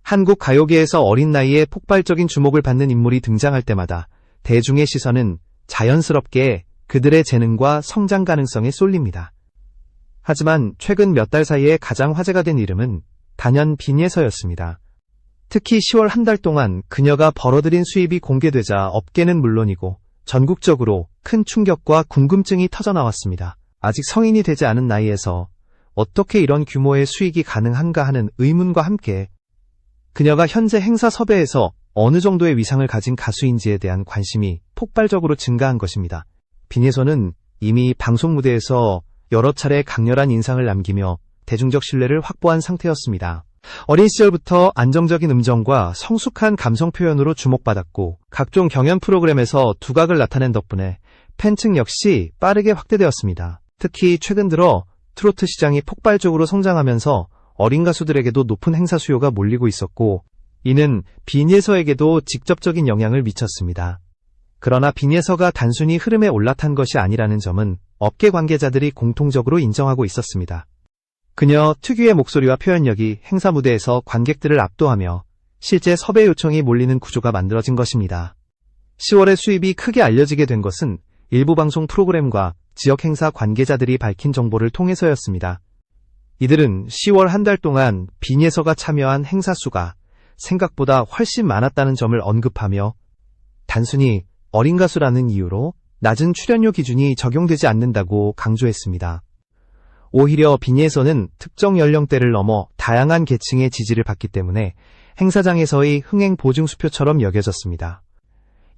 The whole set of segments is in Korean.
한국 가요계에서 어린 나이에 폭발적인 주목을 받는 인물이 등장할 때마다 대중의 시선은 자연스럽게 그들의 재능과 성장 가능성에 쏠립니다. 하지만 최근 몇 달 사이에 가장 화제가 된 이름은 단연 빈예서였습니다. 특히 10월 한 달 동안 그녀가 벌어들인 수입이 공개되자 업계는 물론이고 전국적으로 큰 충격과 궁금증이 터져나왔습니다. 아직 성인이 되지 않은 나이에서 어떻게 이런 규모의 수익이 가능한가 하는 의문과 함께 그녀가 현재 행사 섭외에서 어느 정도의 위상을 가진 가수인지에 대한 관심이 폭발적으로 증가한 것입니다. 빈예서는 이미 방송 무대에서 여러 차례 강렬한 인상을 남기며 대중적 신뢰를 확보한 상태였습니다. 어린 시절부터 안정적인 음정과 성숙한 감성 표현으로 주목받았고 각종 경연 프로그램에서 두각을 나타낸 덕분에 팬층 역시 빠르게 확대되었습니다. 특히 최근 들어 트로트 시장이 폭발적으로 성장하면서 어린 가수들에게도 높은 행사 수요가 몰리고 있었고 이는 빈예서에게도 직접적인 영향을 미쳤습니다. 그러나 빈예서가 단순히 흐름에 올라탄 것이 아니라는 점은 업계 관계자들이 공통적으로 인정하고 있었습니다. 그녀 특유의 목소리와 표현력이 행사 무대에서 관객들을 압도하며 실제 섭외 요청이 몰리는 구조가 만들어진 것입니다. 10월에 수입이 크게 알려지게 된 것은 일부 방송 프로그램과 지역 행사 관계자들이 밝힌 정보를 통해서였습니다. 이들은 10월 한 달 동안 빈예서가 참여한 행사 수가 생각보다 훨씬 많았다는 점을 언급하며 단순히 어린 가수라는 이유로 낮은 출연료 기준이 적용되지 않는다고 강조했습니다. 오히려 빈예서는 특정 연령대를 넘어 다양한 계층의 지지를 받기 때문에 행사장에서의 흥행 보증수표처럼 여겨졌습니다.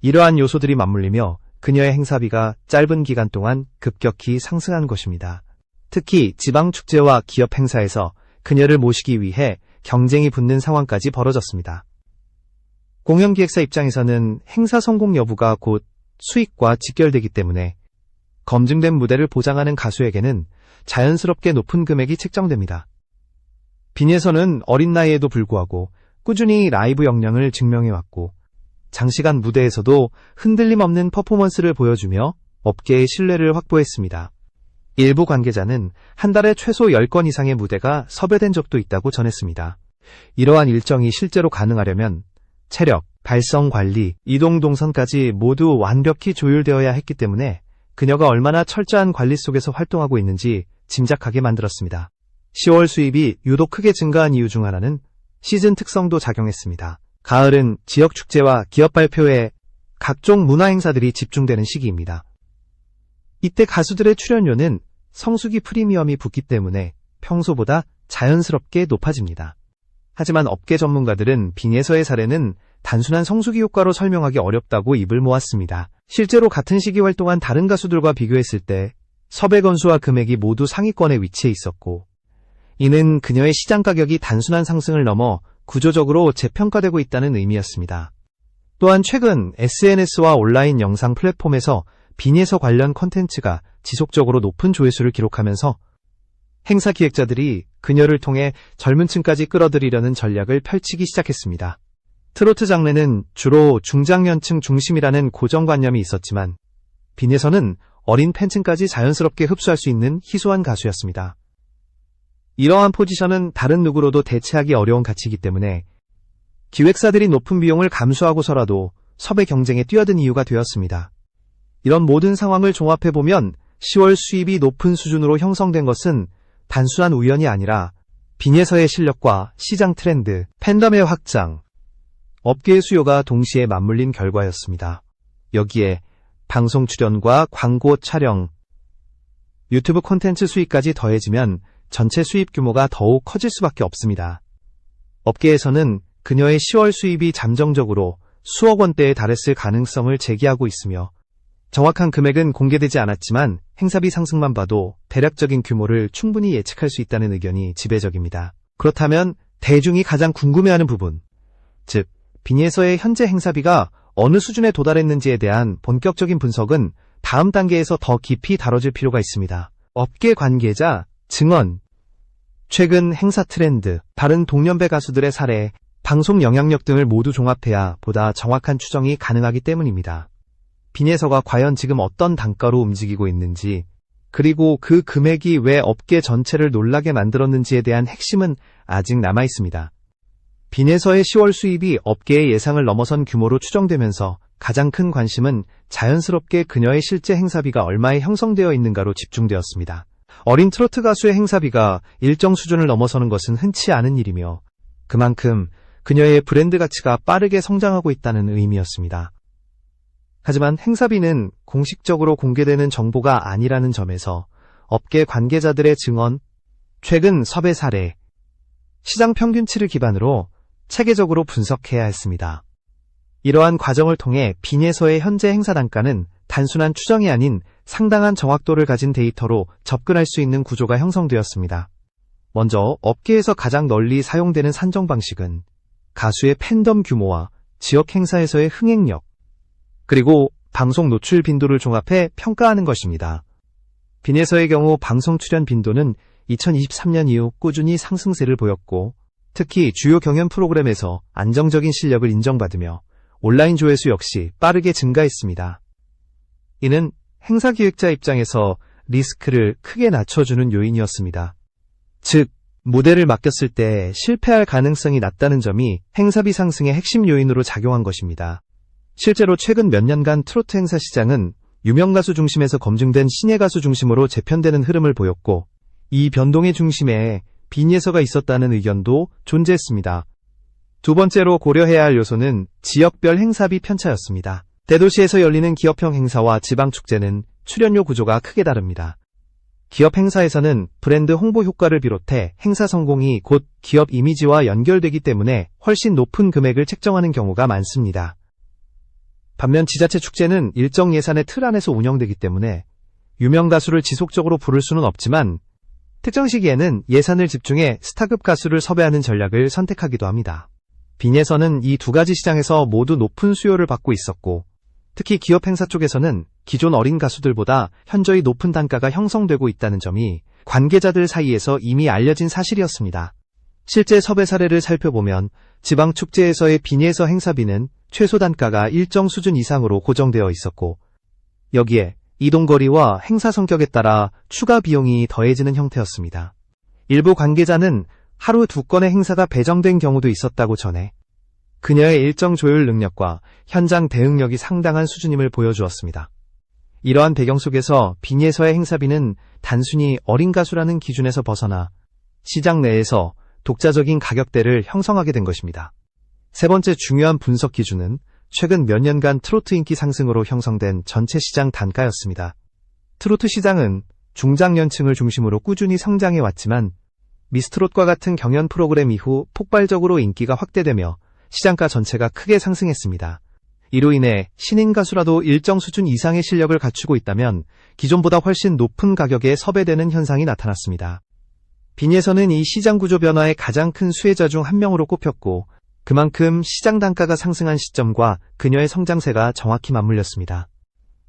이러한 요소들이 맞물리며 그녀의 행사비가 짧은 기간 동안 급격히 상승한 것입니다. 특히 지방축제와 기업 행사에서 그녀를 모시기 위해 경쟁이 붙는 상황까지 벌어졌습니다. 공연기획사 입장에서는 행사 성공 여부가 곧 수익과 직결되기 때문에 검증된 무대를 보장하는 가수에게는 자연스럽게 높은 금액이 책정됩니다. 빈예서는 어린 나이에도 불구하고 꾸준히 라이브 역량을 증명해왔고 장시간 무대에서도 흔들림 없는 퍼포먼스를 보여주며 업계의 신뢰를 확보했습니다. 일부 관계자는 한 달에 최소 10건 이상의 무대가 섭외된 적도 있다고 전했습니다. 이러한 일정이 실제로 가능하려면 체력, 발성 관리, 이동 동선까지 모두 완벽히 조율되어야 했기 때문에 그녀가 얼마나 철저한 관리 속에서 활동하고 있는지 짐작하게 만들었습니다. 10월 수입이 유독 크게 증가한 이유 중 하나는 시즌 특성도 작용했습니다. 가을은 지역 축제와 기업 발표회, 각종 문화 행사들이 집중되는 시기입니다. 이때 가수들의 출연료는 성수기 프리미엄이 붙기 때문에 평소보다 자연스럽게 높아집니다. 하지만 업계 전문가들은 빈예서의 사례는 단순한 성수기 효과로 설명하기 어렵다고 입을 모았습니다. 실제로 같은 시기 활동한 다른 가수들과 비교했을 때 섭외 건수와 금액이 모두 상위권에 위치해 있었고 이는 그녀의 시장 가격이 단순한 상승을 넘어 구조적으로 재평가되고 있다는 의미였습니다. 또한 최근 SNS와 온라인 영상 플랫폼에서 빈예서 관련 콘텐츠가 지속적으로 높은 조회수를 기록하면서 행사 기획자들이 그녀를 통해 젊은 층까지 끌어들이려는 전략을 펼치기 시작했습니다. 트로트 장르는 주로 중장년층 중심이라는 고정관념이 있었지만 빈예서는 어린 팬층까지 자연스럽게 흡수할 수 있는 희소한 가수였습니다. 이러한 포지션은 다른 누구로도 대체하기 어려운 가치이기 때문에 기획사들이 높은 비용을 감수하고서라도 섭외 경쟁에 뛰어든 이유가 되었습니다. 이런 모든 상황을 종합해보면 10월 수입이 높은 수준으로 형성된 것은 단순한 우연이 아니라 빈예서의 실력과 시장 트렌드, 팬덤의 확장, 업계의 수요가 동시에 맞물린 결과였습니다. 여기에 방송 출연과 광고 촬영, 유튜브 콘텐츠 수익까지 더해지면 전체 수입 규모가 더욱 커질 수밖에 없습니다. 업계에서는 그녀의 10월 수입이 잠정적으로 수억 원대에 달했을 가능성을 제기하고 있으며 정확한 금액은 공개되지 않았지만 행사비 상승만 봐도 대략적인 규모를 충분히 예측할 수 있다는 의견이 지배적입니다. 그렇다면 대중이 가장 궁금해하는 부분, 즉 빈예서의 현재 행사비가 어느 수준에 도달했는지에 대한 본격적인 분석은 다음 단계에서 더 깊이 다뤄질 필요가 있습니다. 업계 관계자, 증언, 최근 행사 트렌드, 다른 동년배 가수들의 사례, 방송 영향력 등을 모두 종합해야 보다 정확한 추정이 가능하기 때문입니다. 빈예서가 과연 지금 어떤 단가로 움직이고 있는지, 그리고 그 금액이 왜 업계 전체를 놀라게 만들었는지에 대한 핵심은 아직 남아있습니다. 빈에서의 10월 수입이 업계의 예상을 넘어선 규모로 추정되면서 가장 큰 관심은 자연스럽게 그녀의 실제 행사비가 얼마에 형성되어 있는가로 집중되었습니다. 어린 트로트 가수의 행사비가 일정 수준을 넘어서는 것은 흔치 않은 일이며 그만큼 그녀의 브랜드 가치가 빠르게 성장하고 있다는 의미였습니다. 하지만 행사비는 공식적으로 공개되는 정보가 아니라는 점에서 업계 관계자들의 증언, 최근 섭외 사례, 시장 평균치를 기반으로 체계적으로 분석해야 했습니다. 이러한 과정을 통해 빈에서의 현재 행사 단가는 단순한 추정이 아닌 상당한 정확도를 가진 데이터로 접근할 수 있는 구조가 형성되었습니다. 먼저 업계에서 가장 널리 사용되는 산정 방식은 가수의 팬덤 규모와 지역 행사에서의 흥행력, 그리고 방송 노출 빈도를 종합해 평가하는 것입니다. 빈에서의 경우 방송 출연 빈도는 2023년 이후 꾸준히 상승세를 보였고 특히 주요 경연 프로그램에서 안정적인 실력을 인정받으며 온라인 조회수 역시 빠르게 증가했습니다. 이는 행사 기획자 입장에서 리스크를 크게 낮춰주는 요인이었습니다. 즉, 무대를 맡겼을 때 실패할 가능성이 낮다는 점이 행사비 상승의 핵심 요인으로 작용한 것입니다. 실제로 최근 몇 년간 트로트 행사 시장은 유명 가수 중심에서 검증된 신예 가수 중심으로 재편되는 흐름을 보였고 이 변동의 중심에 빈예서가 있었다는 의견도 존재했습니다. 두 번째로 고려해야 할 요소는 지역별 행사비 편차였습니다. 대도시에서 열리는 기업형 행사와 지방축제는 출연료 구조가 크게 다릅니다. 기업 행사에서는 브랜드 홍보 효과를 비롯해 행사 성공이 곧 기업 이미지와 연결되기 때문에 훨씬 높은 금액을 책정하는 경우가 많습니다. 반면 지자체 축제는 일정 예산의 틀 안에서 운영되기 때문에 유명 가수를 지속적으로 부를 수는 없지만 특정 시기에는 예산을 집중해 스타급 가수를 섭외하는 전략을 선택하기도 합니다. 빈에서는 이 두 가지 시장에서 모두 높은 수요를 받고 있었고 특히 기업 행사 쪽에서는 기존 어린 가수들보다 현저히 높은 단가가 형성되고 있다는 점이 관계자들 사이에서 이미 알려진 사실이었습니다. 실제 섭외 사례를 살펴보면 지방축제에서의 빈에서 행사비는 최소 단가가 일정 수준 이상으로 고정되어 있었고 여기에 이동거리와 행사 성격에 따라 추가 비용이 더해지는 형태였습니다. 일부 관계자는 하루 2건의 행사가 배정된 경우도 있었다고 전해 그녀의 일정 조율 능력과 현장 대응력이 상당한 수준임을 보여주었습니다. 이러한 배경 속에서 빈에서의 행사비는 단순히 어린 가수라는 기준에서 벗어나 시장 내에서 독자적인 가격대를 형성하게 된 것입니다. 세 번째 중요한 분석 기준은 최근 몇 년간 트로트 인기 상승으로 형성된 전체 시장 단가였습니다. 트로트 시장은 중장년층을 중심으로 꾸준히 성장해 왔지만 미스트롯과 같은 경연 프로그램 이후 폭발적으로 인기가 확대되며 시장가 전체가 크게 상승했습니다. 이로 인해 신인 가수라도 일정 수준 이상의 실력을 갖추고 있다면 기존보다 훨씬 높은 가격에 섭외되는 현상이 나타났습니다. 빈에서는 이 시장 구조 변화의 가장 큰 수혜자 중 한 명으로 꼽혔고 그만큼 시장 단가가 상승한 시점과 그녀의 성장세가 정확히 맞물렸습니다.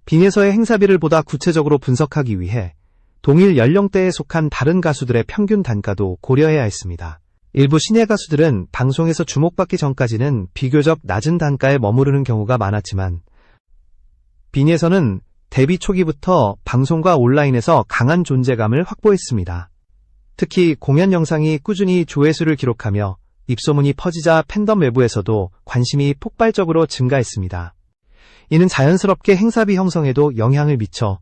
빈에서의 행사비를 보다 구체적으로 분석하기 위해 동일 연령대에 속한 다른 가수들의 평균 단가도 고려해야 했습니다. 일부 신예 가수들은 방송에서 주목받기 전까지는 비교적 낮은 단가에 머무르는 경우가 많았지만 빈에서는 데뷔 초기부터 방송과 온라인에서 강한 존재감을 확보했습니다. 특히 공연 영상이 꾸준히 조회수를 기록하며 입소문이 퍼지자 팬덤 외부에서도 관심이 폭발적으로 증가했습니다. 이는 자연스럽게 행사비 형성에도 영향을 미쳐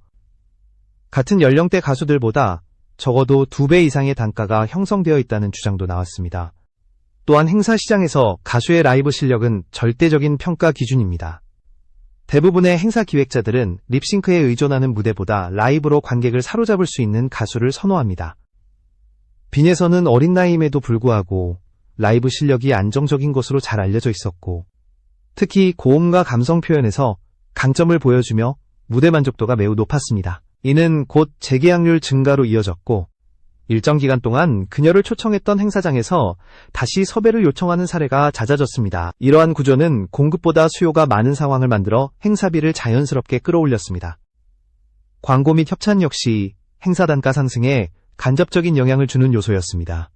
같은 연령대 가수들보다 적어도 2배 이상의 단가가 형성되어 있다는 주장도 나왔습니다. 또한 행사 시장에서 가수의 라이브 실력은 절대적인 평가 기준입니다. 대부분의 행사 기획자들은 립싱크에 의존하는 무대보다 라이브로 관객을 사로잡을 수 있는 가수를 선호합니다. 빈에서는 어린 나이임에도 불구하고 라이브 실력이 안정적인 것으로 잘 알려져 있었고 특히 고음과 감성 표현에서 강점을 보여주며 무대 만족도가 매우 높았습니다. 이는 곧 재계약률 증가로 이어졌고 일정 기간 동안 그녀를 초청했던 행사장에서 다시 섭외를 요청하는 사례가 잦아졌습니다. 이러한 구조는 공급보다 수요가 많은 상황을 만들어 행사비를 자연스럽게 끌어올렸습니다. 광고 및 협찬 역시 행사 단가 상승에 간접적인 영향을 주는 요소였습니다.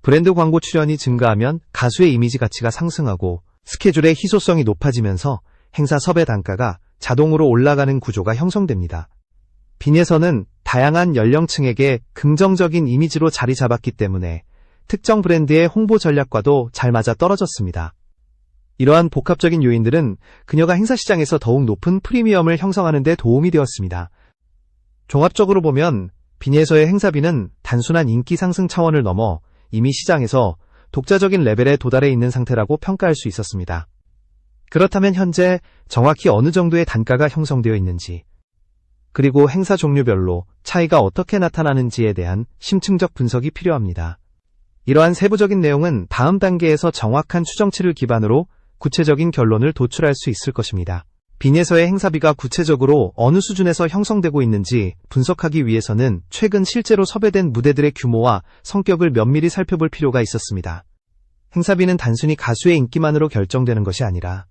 브랜드 광고 출연이 증가하면 가수의 이미지 가치가 상승하고 스케줄의 희소성이 높아지면서 행사 섭외 단가가 자동으로 올라가는 구조가 형성됩니다. 빈에서는 다양한 연령층에게 긍정적인 이미지로 자리 잡았기 때문에 특정 브랜드의 홍보 전략과도 잘 맞아 떨어졌습니다. 이러한 복합적인 요인들은 그녀가 행사 시장에서 더욱 높은 프리미엄을 형성하는 데 도움이 되었습니다. 종합적으로 보면 빈예서의 행사비는 단순한 인기 상승 차원을 넘어 이미 시장에서 독자적인 레벨에 도달해 있는 상태라고 평가할 수 있었습니다. 그렇다면 현재 정확히 어느 정도의 단가가 형성되어 있는지, 그리고 행사 종류별로 차이가 어떻게 나타나는지에 대한 심층적 분석이 필요합니다. 이러한 세부적인 내용은 다음 단계에서 정확한 추정치를 기반으로 구체적인 결론을 도출할 수 있을 것입니다. 빈예서의 행사비가 구체적으로 어느 수준에서 형성되고 있는지 분석하기 위해서는 최근 실제로 섭외된 무대들의 규모와 성격을 면밀히 살펴볼 필요가 있었습니다. 행사비는 단순히 가수의 인기만으로 결정되는 것이 아니라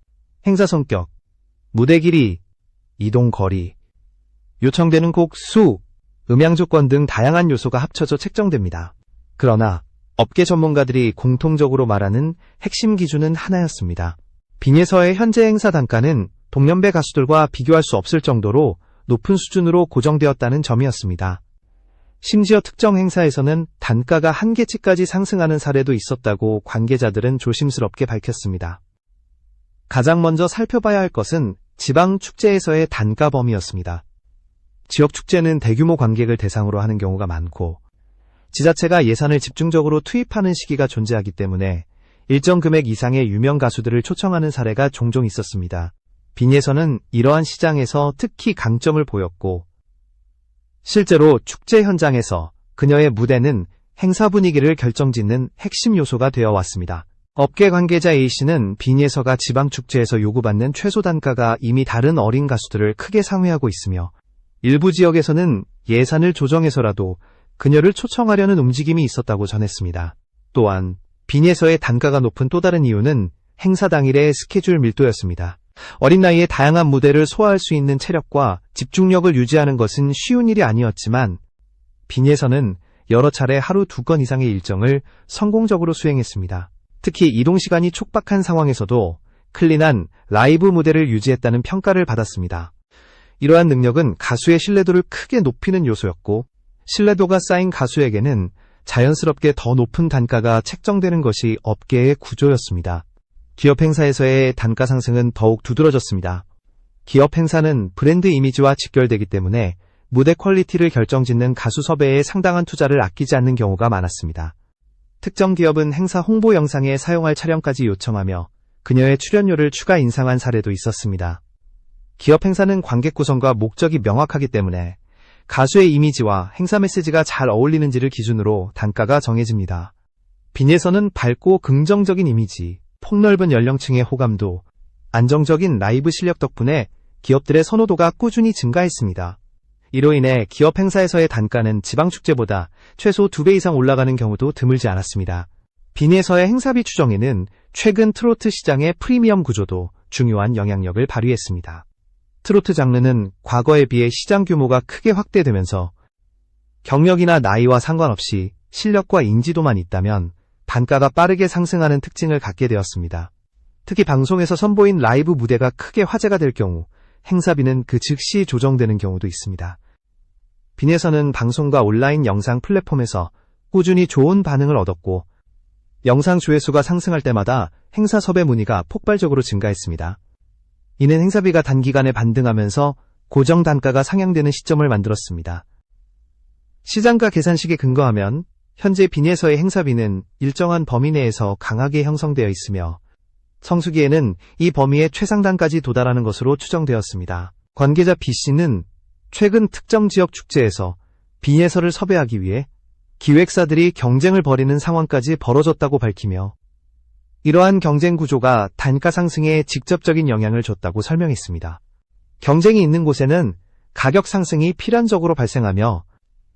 행사 성격, 무대 길이, 이동 거리, 요청되는 곡 수, 음향 조건 등 다양한 요소가 합쳐져 책정됩니다. 그러나 업계 전문가들이 공통적으로 말하는 핵심 기준은 하나였습니다. 빈예서의 현재 행사 단가는 동년배 가수들과 비교할 수 없을 정도로 높은 수준으로 고정되었다는 점이었습니다. 심지어 특정 행사에서는 단가가 한계치까지 상승하는 사례도 있었다고 관계자들은 조심스럽게 밝혔습니다. 가장 먼저 살펴봐야 할 것은 지방 축제에서의 단가 범위였습니다. 지역 축제는 대규모 관객을 대상으로 하는 경우가 많고 지자체가 예산을 집중적으로 투입하는 시기가 존재하기 때문에 일정 금액 이상의 유명 가수들을 초청하는 사례가 종종 있었습니다. 빈예서는 이러한 시장에서 특히 강점을 보였고 실제로 축제 현장에서 그녀의 무대는 행사 분위기를 결정짓는 핵심 요소가 되어 왔습니다. 업계 관계자 A씨는 빈예서가 지방축제에서 요구받는 최소 단가가 이미 다른 어린 가수들을 크게 상회하고 있으며 일부 지역에서는 예산을 조정해서라도 그녀를 초청하려는 움직임이 있었다고 전했습니다. 또한 빈예서의 단가가 높은 또 다른 이유는 행사 당일의 스케줄 밀도였습니다. 어린 나이에 다양한 무대를 소화할 수 있는 체력과 집중력을 유지하는 것은 쉬운 일이 아니었지만 빈예서는 여러 차례 하루 2건 이상의 일정을 성공적으로 수행했습니다. 특히 이동시간이 촉박한 상황에서도 클린한 라이브 무대를 유지했다는 평가를 받았습니다. 이러한 능력은 가수의 신뢰도를 크게 높이는 요소였고 신뢰도가 쌓인 가수에게는 자연스럽게 더 높은 단가가 책정되는 것이 업계의 구조였습니다. 기업 행사에서의 단가 상승은 더욱 두드러졌습니다. 기업 행사는 브랜드 이미지와 직결되기 때문에 무대 퀄리티를 결정짓는 가수 섭외에 상당한 투자를 아끼지 않는 경우가 많았습니다. 특정 기업은 행사 홍보 영상에 사용할 촬영까지 요청하며 그녀의 출연료를 추가 인상한 사례도 있었습니다. 기업 행사는 관객 구성과 목적이 명확하기 때문에 가수의 이미지와 행사 메시지가 잘 어울리는지를 기준으로 단가가 정해집니다. 빈예서는 밝고 긍정적인 이미지, 폭넓은 연령층의 호감도, 안정적인 라이브 실력 덕분에 기업들의 선호도가 꾸준히 증가했습니다. 이로 인해 기업 행사에서의 단가는 지방축제보다 최소 2배 이상 올라가는 경우도 드물지 않았습니다. 빈예서의 행사비 추정에는 최근 트로트 시장의 프리미엄 구조도 중요한 영향력을 발휘했습니다. 트로트 장르는 과거에 비해 시장 규모가 크게 확대되면서 경력이나 나이와 상관없이 실력과 인지도만 있다면 단가가 빠르게 상승하는 특징을 갖게 되었습니다. 특히 방송에서 선보인 라이브 무대가 크게 화제가 될 경우 행사비는 그 즉시 조정되는 경우도 있습니다. 빈예서는 방송과 온라인 영상 플랫폼에서 꾸준히 좋은 반응을 얻었고 영상 조회수가 상승할 때마다 행사 섭외 문의가 폭발적으로 증가했습니다. 이는 행사비가 단기간에 반등하면서 고정 단가가 상향되는 시점을 만들었습니다. 시장가 계산식에 근거하면 현재 빈예서의 행사비는 일정한 범위 내에서 강하게 형성되어 있으며 성수기에는 이 범위의 최상단까지 도달하는 것으로 추정되었습니다. 관계자 B씨는 최근 특정 지역 축제에서 빈예서를 섭외하기 위해 기획사들이 경쟁을 벌이는 상황까지 벌어졌다고 밝히며 이러한 경쟁 구조가 단가 상승에 직접적인 영향을 줬다고 설명했습니다. 경쟁이 있는 곳에는 가격 상승이 필연적으로 발생하며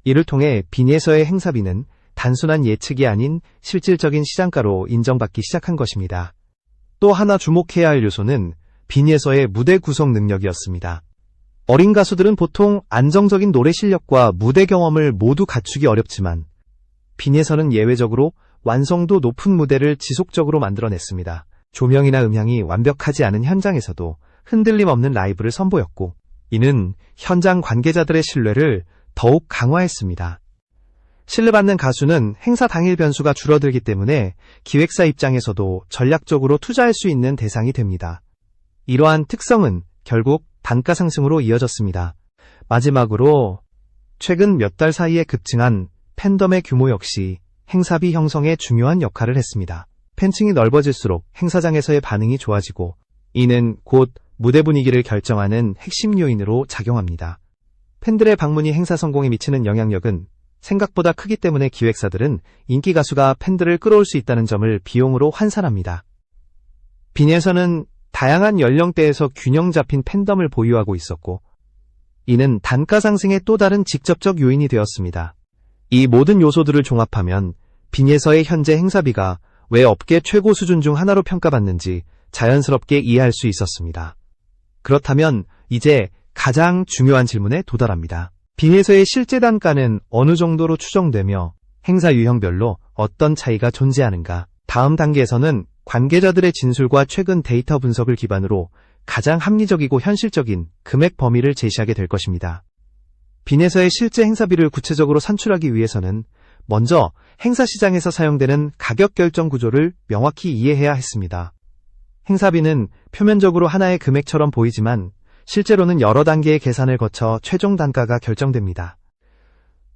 이를 통해 빈예서의 행사비는 단순한 예측이 아닌 실질적인 시장가로 인정받기 시작한 것입니다. 또 하나 주목해야 할 요소는 빈예서의 무대 구성 능력이었습니다. 어린 가수들은 보통 안정적인 노래 실력과 무대 경험을 모두 갖추기 어렵지만 빈예서는 예외적으로 완성도 높은 무대를 지속적으로 만들어냈습니다. 조명이나 음향이 완벽하지 않은 현장에서도 흔들림 없는 라이브를 선보였고 이는 현장 관계자들의 신뢰를 더욱 강화했습니다. 신뢰받는 가수는 행사 당일 변수가 줄어들기 때문에 기획사 입장에서도 전략적으로 투자할 수 있는 대상이 됩니다. 이러한 특성은 결국 단가 상승으로 이어졌습니다. 마지막으로 최근 몇 달 사이에 급증한 팬덤의 규모 역시 행사비 형성에 중요한 역할을 했습니다. 팬층이 넓어질수록 행사장에서의 반응이 좋아지고 이는 곧 무대 분위기를 결정하는 핵심 요인으로 작용합니다. 팬들의 방문이 행사 성공에 미치는 영향력은 생각보다 크기 때문에 기획사들은 인기 가수가 팬들을 끌어올 수 있다는 점을 비용으로 환산합니다. 빈에서는 다양한 연령대에서 균형 잡힌 팬덤을 보유하고 있었고 이는 단가 상승의 또 다른 직접적 요인이 되었습니다. 이 모든 요소들을 종합하면 빈에서의 현재 행사비가 왜 업계 최고 수준 중 하나로 평가받는지 자연스럽게 이해할 수 있었습니다. 그렇다면 이제 가장 중요한 질문에 도달합니다. 빈에서의 실제 단가는 어느 정도로 추정되며 행사 유형별로 어떤 차이가 존재하는가? 다음 단계에서는 관계자들의 진술과 최근 데이터 분석을 기반으로 가장 합리적이고 현실적인 금액 범위를 제시하게 될 것입니다. 빈에서의 실제 행사비를 구체적으로 산출하기 위해서는 먼저 행사 시장에서 사용되는 가격 결정 구조를 명확히 이해해야 했습니다. 행사비는 표면적으로 하나의 금액처럼 보이지만 실제로는 여러 단계의 계산을 거쳐 최종 단가가 결정됩니다.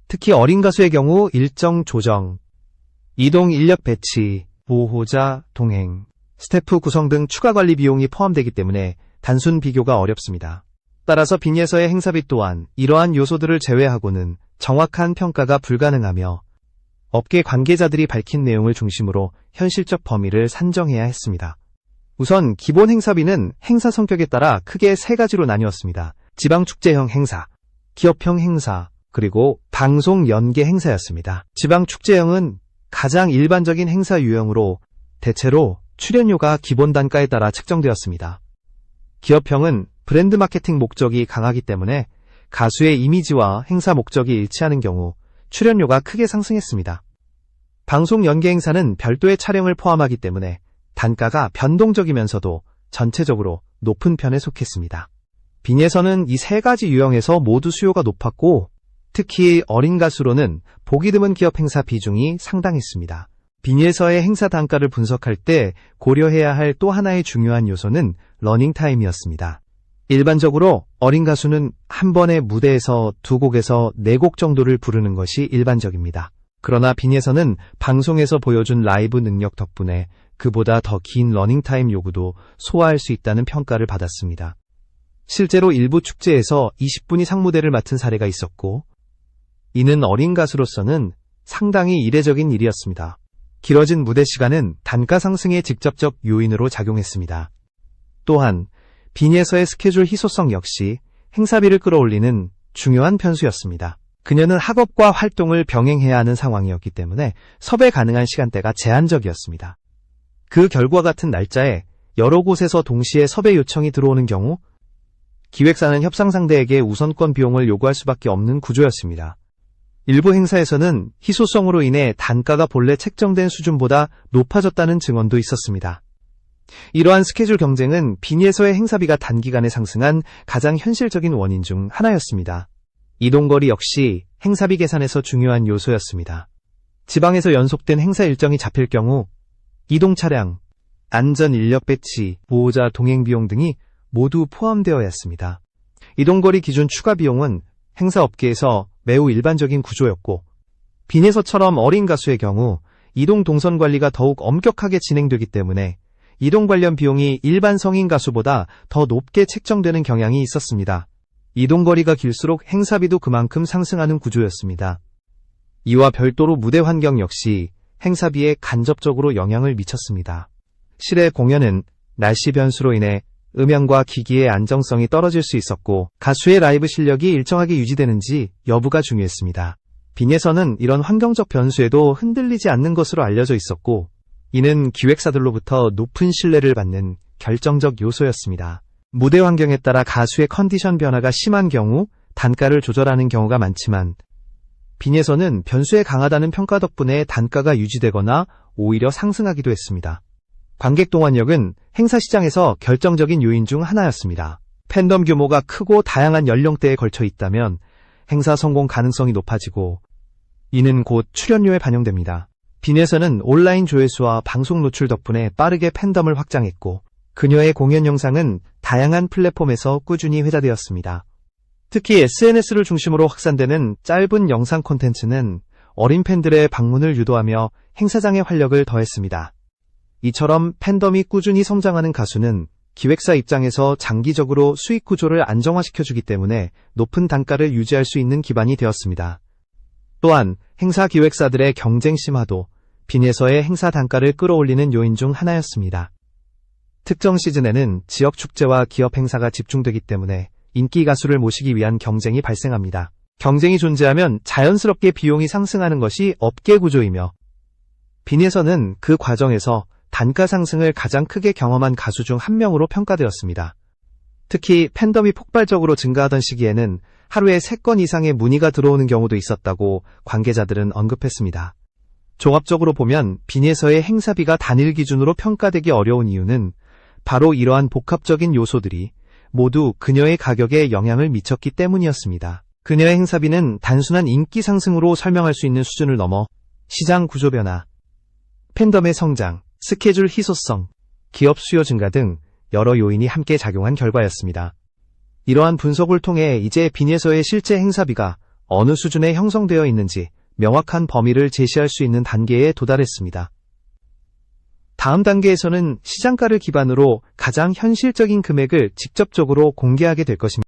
특히 어린 가수의 경우 일정 조정, 이동 인력 배치, 보호자 동행, 스태프 구성 등 추가 관리 비용이 포함되기 때문에 단순 비교가 어렵습니다. 따라서 빈에서의 행사비 또한 이러한 요소들을 제외하고는 정확한 평가가 불가능하며 업계 관계자들이 밝힌 내용을 중심으로 현실적 범위를 산정해야 했습니다. 우선 기본 행사비는 행사 성격에 따라 크게 세 가지로 나뉘었습니다. 지방축제형 행사, 기업형 행사, 그리고 방송 연계 행사였습니다. 지방축제형은 가장 일반적인 행사 유형으로 대체로 출연료가 기본 단가에 따라 책정되었습니다. 기업형은 브랜드 마케팅 목적이 강하기 때문에 가수의 이미지와 행사 목적이 일치하는 경우 출연료가 크게 상승했습니다. 방송 연계 행사는 별도의 촬영을 포함하기 때문에 단가가 변동적이면서도 전체적으로 높은 편에 속했습니다. 빈에서는 이 세 가지 유형에서 모두 수요가 높았고 특히 어린 가수로는 보기 드문 기업 행사 비중이 상당했습니다. 빈에서의 행사 단가를 분석할 때 고려해야 할 또 하나의 중요한 요소는 러닝타임이었습니다. 일반적으로 어린 가수는 한 번에 무대에서 2곡에서 4곡 정도를 부르는 것이 일반적입니다. 그러나 빈에서는 방송에서 보여준 라이브 능력 덕분에 그보다 더 긴 러닝타임 요구도 소화할 수 있다는 평가를 받았습니다. 실제로 일부 축제에서 20분 이상 무대를 맡은 사례가 있었고 이는 어린 가수로서는 상당히 이례적인 일이었습니다. 길어진 무대 시간은 단가 상승의 직접적 요인으로 작용했습니다. 또한 빈에서의 스케줄 희소성 역시 행사비를 끌어올리는 중요한 변수였습니다. 그녀는 학업과 활동을 병행해야 하는 상황이었기 때문에 섭외 가능한 시간대가 제한적이었습니다. 그 결과 같은 날짜에 여러 곳에서 동시에 섭외 요청이 들어오는 경우 기획사는 협상 상대에게 우선권 비용을 요구할 수밖에 없는 구조였습니다. 일부 행사에서는 희소성으로 인해 단가가 본래 책정된 수준보다 높아졌다는 증언도 있었습니다. 이러한 스케줄 경쟁은 빈에서의 행사비가 단기간에 상승한 가장 현실적인 원인 중 하나였습니다. 이동거리 역시 행사비 계산에서 중요한 요소였습니다. 지방에서 연속된 행사 일정이 잡힐 경우 이동 차량, 안전 인력 배치, 보호자 동행 비용 등이 모두 포함되어야 했습니다. 이동거리 기준 추가 비용은 행사 업계에서 매우 일반적인 구조였고 빈에서처럼 어린 가수의 경우 이동 동선 관리가 더욱 엄격하게 진행되기 때문에 이동 관련 비용이 일반 성인 가수보다 더 높게 책정되는 경향이 있었습니다. 이동거리가 길수록 행사비도 그만큼 상승하는 구조였습니다. 이와 별도로 무대 환경 역시 행사비에 간접적으로 영향을 미쳤습니다. 실외 공연은 날씨 변수로 인해 음향과 기기의 안정성이 떨어질 수 있었고 가수의 라이브 실력이 일정하게 유지되는지 여부가 중요했습니다. 빈에서는 이런 환경적 변수에도 흔들리지 않는 것으로 알려져 있었고 이는 기획사들로부터 높은 신뢰를 받는 결정적 요소였습니다. 무대 환경에 따라 가수의 컨디션 변화가 심한 경우 단가를 조절하는 경우가 많지만 빈에서는 변수에 강하다는 평가 덕분에 단가가 유지되거나 오히려 상승하기도 했습니다. 관객 동원력은 행사 시장에서 결정적인 요인 중 하나였습니다. 팬덤 규모가 크고 다양한 연령대에 걸쳐 있다면 행사 성공 가능성이 높아지고 이는 곧 출연료에 반영됩니다. 빈에서는 온라인 조회수와 방송 노출 덕분에 빠르게 팬덤을 확장했고, 그녀의 공연 영상은 다양한 플랫폼에서 꾸준히 회자되었습니다. 특히 SNS를 중심으로 확산되는 짧은 영상 콘텐츠는 어린 팬들의 방문을 유도하며 행사장의 활력을 더했습니다. 이처럼 팬덤이 꾸준히 성장하는 가수는 기획사 입장에서 장기적으로 수익 구조를 안정화시켜주기 때문에 높은 단가를 유지할 수 있는 기반이 되었습니다. 또한 행사 기획사들의 경쟁 심화도 빈에서의 행사 단가를 끌어올리는 요인 중 하나였습니다. 특정 시즌에는 지역 축제와 기업 행사가 집중되기 때문에 인기 가수를 모시기 위한 경쟁이 발생합니다. 경쟁이 존재하면 자연스럽게 비용이 상승하는 것이 업계 구조이며, 빈에서는 그 과정에서 단가 상승을 가장 크게 경험한 가수 중 한 명으로 평가되었습니다. 특히 팬덤이 폭발적으로 증가하던 시기에는 하루에 3건 이상의 문의가 들어오는 경우도 있었다고 관계자들은 언급했습니다. 종합적으로 보면 빈에서의 행사비가 단일 기준으로 평가되기 어려운 이유는 바로 이러한 복합적인 요소들이 모두 그녀의 가격에 영향을 미쳤기 때문이었습니다. 그녀의 행사비는 단순한 인기 상승으로 설명할 수 있는 수준을 넘어 시장 구조 변화, 팬덤의 성장, 스케줄 희소성, 기업 수요 증가 등 여러 요인이 함께 작용한 결과였습니다. 이러한 분석을 통해 이제 빈에서의 실제 행사비가 어느 수준에 형성되어 있는지 명확한 범위를 제시할 수 있는 단계에 도달했습니다. 다음 단계에서는 시장가를 기반으로 가장 현실적인 금액을 직접적으로 공개하게 될 것입니다.